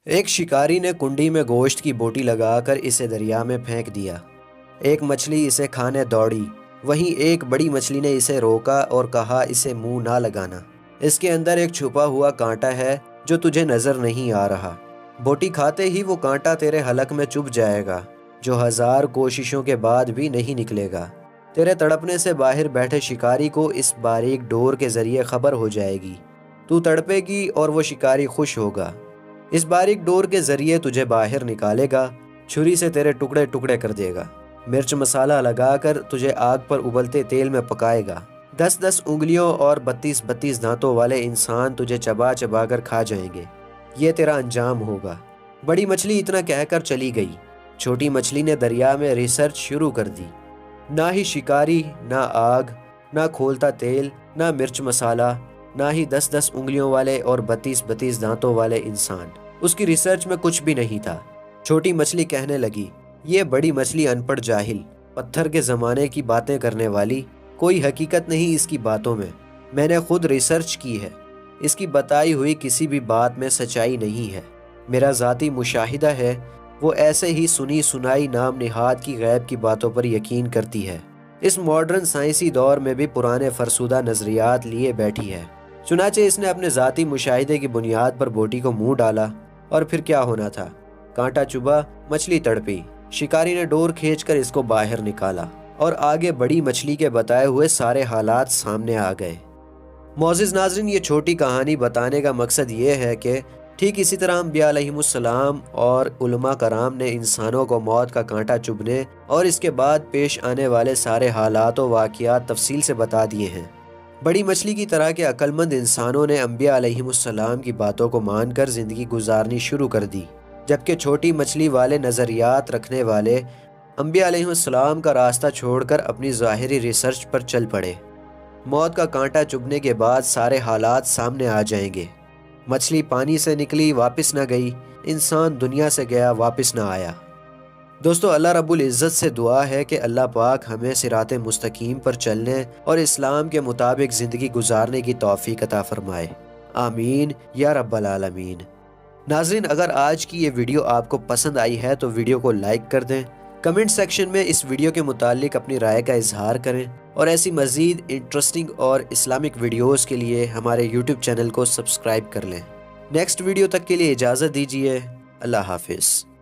ایک شکاری نے کنڈی میں گوشت کی بوٹی لگا کر اسے دریا میں پھینک دیا۔ ایک مچھلی اسے کھانے دوڑی، وہیں ایک بڑی مچھلی نے اسے روکا اور کہا اسے منہ نہ لگانا، اس کے اندر ایک چھپا ہوا کانٹا ہے جو تجھے نظر نہیں آ رہا۔ بوٹی کھاتے ہی وہ کانٹا تیرے حلق میں چبھ جائے گا، جو 1000 کوششوں کے بعد بھی نہیں نکلے گا۔ تیرے تڑپنے سے باہر بیٹھے شکاری کو اس باریک ڈور کے ذریعے خبر ہو جائے گی۔ تو تڑپے گی اور وہ شکاری خوش ہوگا۔ اس باریک ڈور کے ذریعے تجھے باہر نکالے گا، چھری سے تیرے ٹکڑے ٹکڑے کر دے گا، مرچ مسالہ لگا کر تجھے آگ پر ابلتے تیل میں پکائے گا۔ 10 انگلیوں اور 32 دانتوں والے انسان تجھے چبا چبا کر کھا جائیں گے۔ یہ تیرا انجام ہوگا۔ بڑی مچھلی اتنا کہہ کر چلی گئی۔ چھوٹی مچھلی نے دریا میں ریسرچ شروع کر دی۔ نہ ہی شکاری، نہ آگ، نہ کھولتا تیل، نہ مرچ مسالہ، نہ ہی 10 انگلیوں والے اور 32 دانتوں والے انسان۔ اس کی ریسرچ میں کچھ بھی نہیں تھا۔ چھوٹی مچھلی کہنے لگی، یہ بڑی مچھلی ان پڑھ جاہل، پتھر کے زمانے کی باتیں کرنے والی، کوئی حقیقت نہیں اس کی باتوں میں نے خود ریسرچ کی ہے، اس کی بتائی ہوئی کسی بھی بات میں سچائی نہیں ہے۔ میرا ذاتی مشاہدہ ہے، وہ ایسے ہی سنی سنائی نام نہاد کی غیب کی باتوں پر یقین کرتی ہے۔ اس ماڈرن سائنسی دور میں بھی پرانے فرسودہ نظریات لیے بیٹھی ہے۔ چنانچہ اس نے اپنے ذاتی مشاہدے کی بنیاد پر بوٹی کو منہ ڈالا، اور پھر کیا ہونا تھا؟ کانٹا چبھا، مچھلی تڑپی، شکاری نے ڈور کھینچ کر اس کو باہر نکالا، اور آگے بڑی مچھلی کے بتائے ہوئے سارے حالات سامنے آ گئے۔ معزز ناظرین، یہ چھوٹی کہانی بتانے کا مقصد یہ ہے کہ ٹھیک اسی طرح انبیاء علیہم السلام اور علماء کرام نے انسانوں کو موت کا کانٹا چبھنے اور اس کے بعد پیش آنے والے سارے حالات و واقعات تفصیل سے بتا دیے ہیں۔ بڑی مچھلی کی طرح کے عقل مند انسانوں نے انبیاء علیہم السلام کی باتوں کو مان کر زندگی گزارنی شروع کر دی، جبکہ چھوٹی مچھلی والے نظریات رکھنے والے انبیاء علیہم السلام کا راستہ چھوڑ کر اپنی ظاہری ریسرچ پر چل پڑے۔ موت کا کانٹا چبھنے کے بعد سارے حالات سامنے آ جائیں گے۔ مچھلی پانی سے نکلی، واپس نہ گئی، انسان دنیا سے گیا، واپس نہ آیا۔ دوستو، اللہ رب العزت سے دعا ہے کہ اللہ پاک ہمیں صراط مستقیم پر چلنے اور اسلام کے مطابق زندگی گزارنے کی توفیق عطا فرمائے۔ آمین یا رب العالمین۔ ناظرین، اگر آج کی یہ ویڈیو آپ کو پسند آئی ہے تو ویڈیو کو لائک کر دیں، کمنٹ سیکشن میں اس ویڈیو کے متعلق اپنی رائے کا اظہار کریں، اور ایسی مزید انٹرسٹنگ اور اسلامک ویڈیوز کے لیے ہمارے یوٹیوب چینل کو سبسکرائب کر لیں۔ نیکسٹ ویڈیو تک کے لیے اجازت دیجیے۔ اللہ حافظ۔